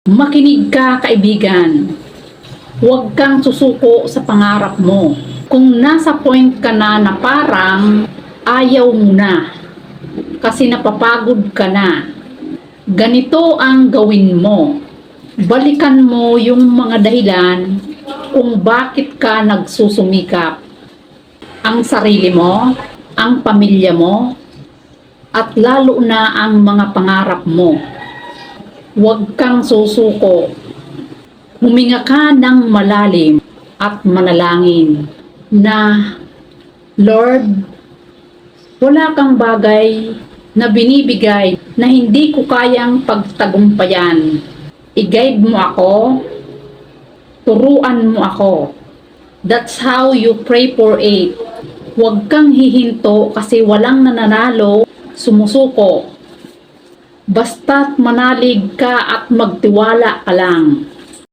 Makinig ka, kaibigan. Huwag kang susuko sa pangarap mo. Kung nasa point ka na parang ayaw mo na kasi napapagod ka na, ganito ang gawin mo. Balikan mo yung mga dahilan kung bakit ka nagsusumikap. Ang sarili mo, ang pamilya mo, at lalo na ang mga pangarap mo. Huwag kang susuko. Huminga ka ng malalim at manalangin na, Lord, wala kang bagay na binibigay na hindi ko kayang pagtagumpayan. I-guide mo ako, turuan mo ako. That's how you pray for it. Huwag kang hihinto kasi walang nananalo, sumusuko. Basta't manalig ka at magtiwala ka lang.